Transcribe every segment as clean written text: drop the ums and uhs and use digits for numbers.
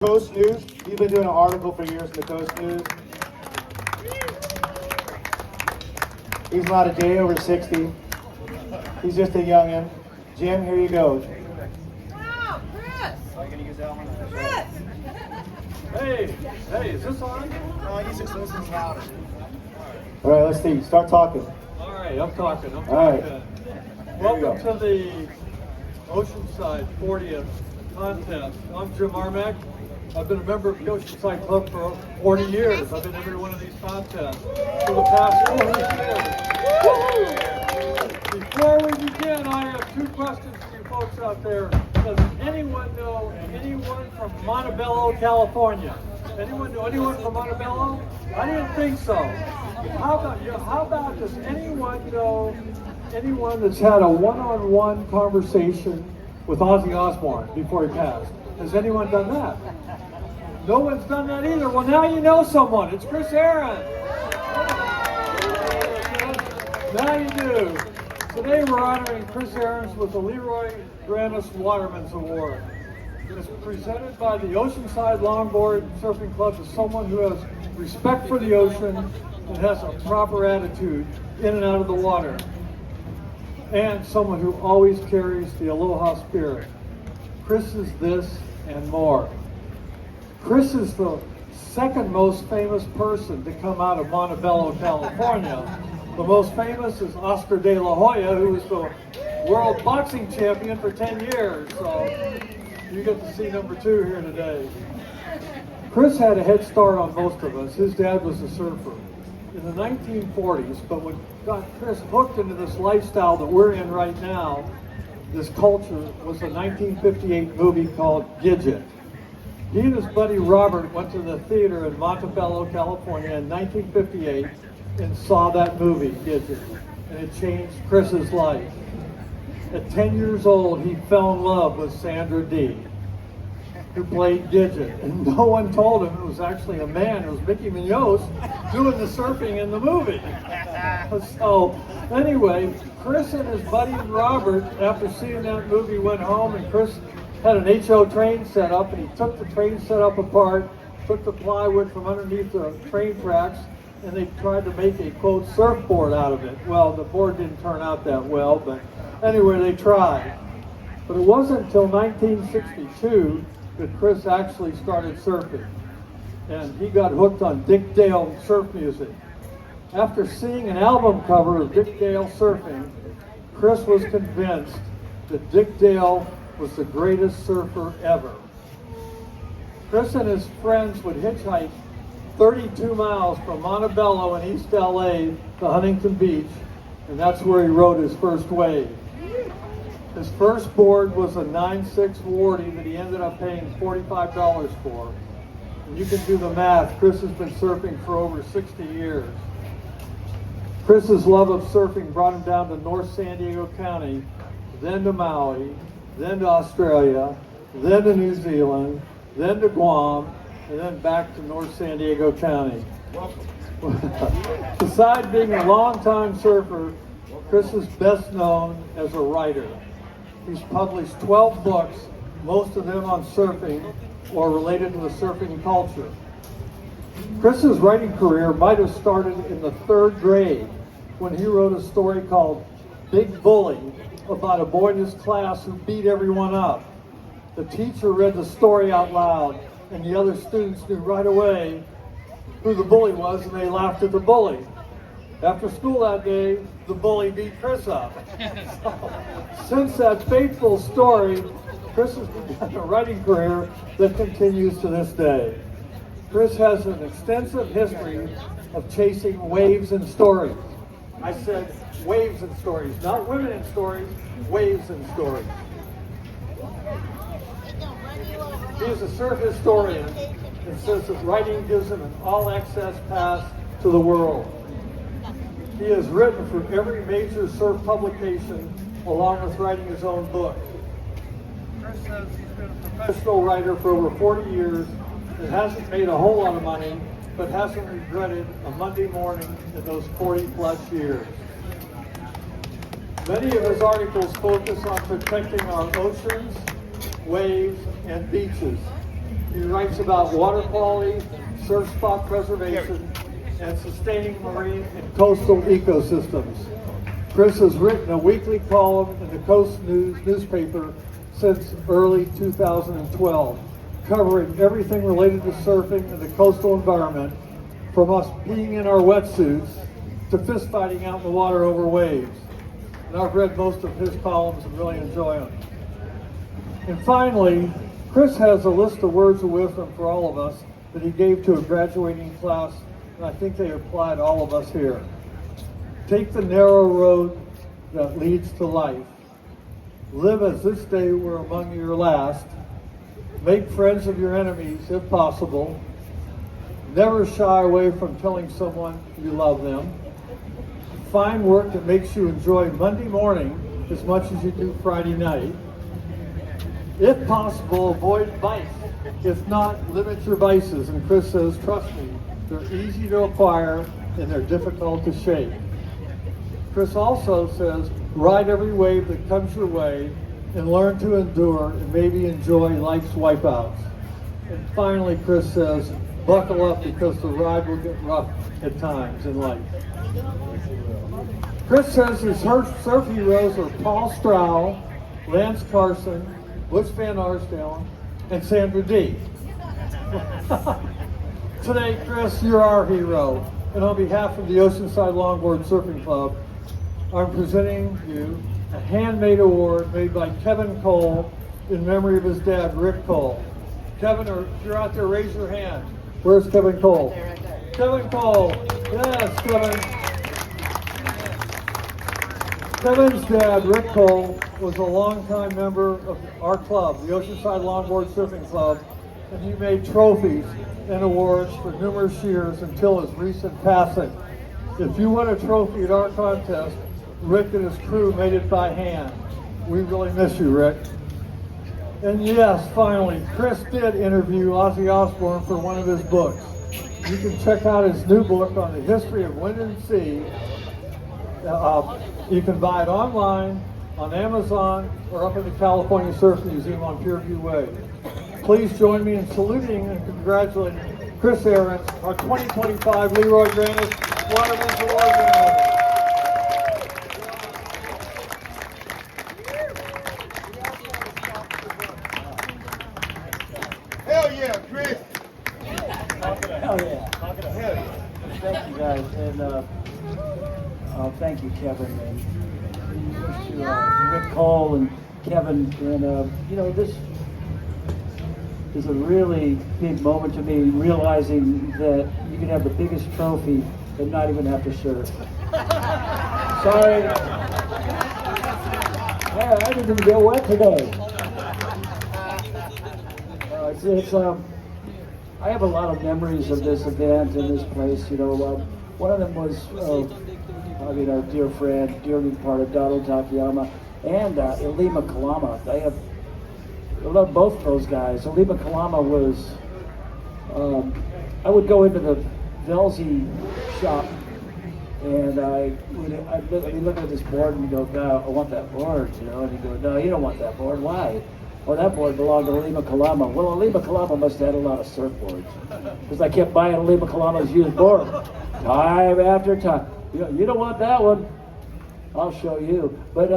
Coast News. He's been doing an article for years in the Coast News. He's not a day over 60. He's just a youngin'. Jim, here you go. Wow, Chris! Are you going to use that one? Chris! Hey, is this on? No, he's just listening louder. All right, let's see. Start talking. All right, I'm talking. All right. Welcome to the Oceanside 40th contest. I'm Jim Marmack. I've been a member of the Oceanside Club for 40 years. I've been in every one of these contests for the past 40 years. Before we begin, I have two questions for you folks out there. Does anyone know anyone from Montebello, California? Anyone know anyone from Montebello? I didn't think so. How about does anyone know anyone that's had a one-on-one conversation with Ozzy Osbourne before he passed? Has anyone done that? No one's done that either. Well, now you know someone. It's Chris Ahrens. Now you do. Today we're honoring Chris Ahrens with the LeRoy Grannis Watermans Award. It's presented by the Oceanside Longboard Surfing Club to someone who has respect for the ocean and has a proper attitude in and out of the water. And someone who always carries the aloha spirit. Chris is this and more. Chris is the second most famous person to come out of Montebello, California. The most famous is Oscar De La Hoya, who was the world boxing champion for 10 years. So you get to see number two here today. Chris had a head start on most of us. His dad was a surfer in the 1940s, but what got Chris hooked into this lifestyle that we're in right now, this culture, was a 1958 movie called Gidget. He and his buddy Robert went to the theater in Montebello, California in 1958 and saw that movie, Gidget, and it changed Chris's life. At 10 years old, he fell in love with Sandra Dee, who played Gidget, and no one told him it was actually a man. It was Mickey Munoz doing the surfing in the movie. So anyway, Chris and his buddy Robert, after seeing that movie, went home, and Chris had an HO train set up, and he took the train setup apart, took the plywood from underneath the train tracks, and they tried to make a, quote, surfboard out of it. Well, the board didn't turn out that well, but anyway, they tried. But it wasn't until 1962 that Chris actually started surfing, and he got hooked on Dick Dale surf music. After seeing an album cover of Dick Dale surfing, Chris was convinced that Dick Dale was the greatest surfer ever. Chris and his friends would hitchhike 32 miles from Montebello in East LA to Huntington Beach, and that's where he rode his first wave. His first board was a 9.6 Wardy that he ended up paying $45 for. And you can do the math. Chris has been surfing for over 60 years. Chris's love of surfing brought him down to North San Diego County, then to Maui, then to Australia, then to New Zealand, then to Guam, and then back to North San Diego County. Besides being a longtime surfer, Chris is best known as a writer. He's published 12 books, most of them on surfing or related to the surfing culture. Chris's writing career might have started in the 3rd grade when he wrote a story called Big Bully about a boy in his class who beat everyone up. The teacher read the story out loud, and the other students knew right away who the bully was, and they laughed at the bully. After school that day, the bully beat Chris up. Since that fateful story, Chris has begun a writing career that continues to this day. Chris has an extensive history of chasing waves and stories. I said waves and stories, not women in stories, waves and stories. He is a surf historian and says that writing gives him an all-access pass to the world. He has written for every major surf publication, along with writing his own book. Chris says he's been a professional writer for over 40 years and hasn't made a whole lot of money, but hasn't regretted a Monday morning in those 40-plus years. Many of his articles focus on protecting our oceans, waves, and beaches. He writes about water quality, surf spot preservation, and sustaining marine and coastal ecosystems. Chris has written a weekly column in the Coast News newspaper since early 2012, covering everything related to surfing and the coastal environment, from us peeing in our wetsuits to fist fighting out in the water over waves. And I've read most of his columns and really enjoy them. And finally, Chris has a list of words of wisdom for all of us that he gave to a graduating class, and I think they apply to all of us here. Take the narrow road that leads to life. Live as this day were among your last. Make friends of your enemies if possible. Never shy away from telling someone you love them. Find work that makes you enjoy Monday morning as much as you do Friday night. If possible, avoid vice. If not, limit your vices. And Chris says, trust me, they're easy to acquire and they're difficult to shake. Chris also says, ride every wave that comes your way and learn to endure and maybe enjoy life's wipeouts. And finally, Chris says, buckle up because the ride will get rough at times in life. Chris says his surf heroes are Paul Stroud, Lance Carson, Butch Van Arsdale, and Sandra Dee. Today, Chris, you're our hero. And on behalf of the Oceanside Longboard Surfing Club, I'm presenting you a handmade award made by Kevin Cole in memory of his dad, Rick Cole. Kevin, if you're out there, raise your hand. Where's Kevin Cole? Right there. Kevin Cole. Yes, Kevin. Kevin's dad, Rick Cole, was a longtime member of our club, the Oceanside Longboard Surfing Club, and he made trophies and awards for numerous years until his recent passing. If you won a trophy at our contest, Rick and his crew made it by hand. We really miss you, Rick. And yes, finally, Chris did interview Ozzy Osbourne for one of his books. You can check out his new book on the history of wind and sea. You can buy it online, on Amazon, or up at the California Surf Museum on Pierview Way. Please join me in saluting and congratulating Chris Ahrens, our 2025 LeRoy Grannis Watermans Award winner. Hell yeah, Chris! Hell yeah. Hell yeah. Thank you guys, and thank you, Kevin, and to Rick Cole and Kevin, and this is a really big moment to me, realizing that you can have the biggest trophy and not even have to surf. Sorry. Yeah, I didn't even get wet today. I have a lot of memories of this event and this place. One of them was, our dear friend, dearly departed Donald Takayama, and Ilima Kalama. I love both those guys. Ilima Kalama was, I would go into the Velzy shop, and I'd be looking at this board and go, God, I want that board, and he'd go, no, you don't want that board. Why? Well, that board belonged to Ilima Kalama. Well, Ilima Kalama must have had a lot of surfboards, because I kept buying Ilima Kalama's used board, time after time. You don't want that one? I'll show you. But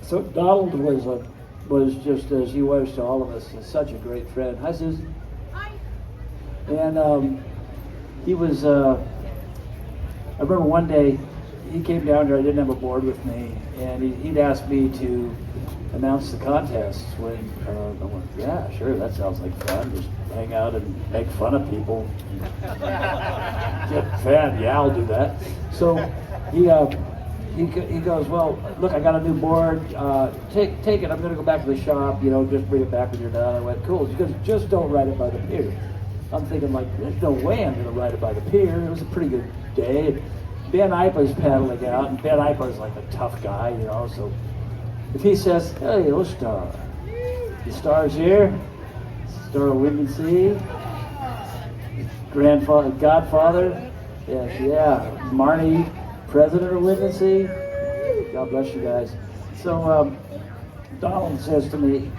so Donald was just as he was to all of us, such a great friend. Hi, Susan. Hi. And he was. I remember one day he came down here. I didn't have a board with me, and he'd asked me to announce the contest. When I went, yeah, sure, that sounds like fun. Just hang out and make fun of people. Get fed, yeah, I'll do that. So he goes, well, look, I got a new board. Take it. I'm going to go back to the shop. Just bring it back when you're done. I went, cool. He goes, just don't ride it by the pier. I'm thinking, like, there's no way I'm going to ride it by the pier. It was a pretty good day. Ben Ipa's paddling out, and Ben Ipa's like a tough guy, So if he says, hey, let's start. The star's here. Star of Wind and Sea. Grandfather, Godfather. Yes, yeah. Marnie, President of Wind and Sea. God bless you guys. So Donald says to me,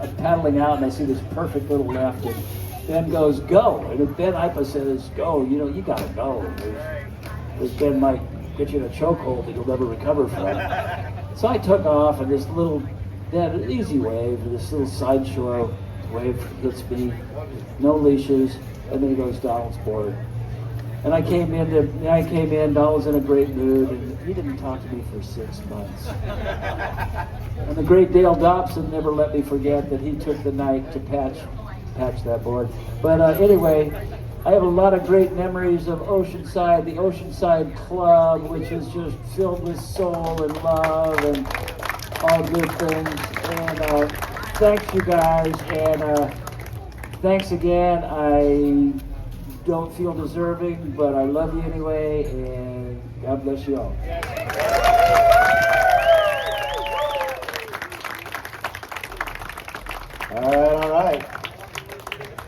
I'm paddling out and I see this perfect little left, and Ben goes, go. And if Ben Ipa says, go, you know, you gotta go. Because Ben might get you in a chokehold that you'll never recover from. So I took off, and this little, that easy wave, this little side shore wave hits me, no leashes, and then he goes Donald's board. And I came in, Donald's in a great mood, and he didn't talk to me for 6 months. And the great Dale Dobson never let me forget that he took the night to patch that board. But anyway, I have a lot of great memories of Oceanside, the Oceanside Club, which is just filled with soul and love and all good things. And thanks, you guys, and thanks again. I don't feel deserving, but I love you anyway, and God bless you all. All right.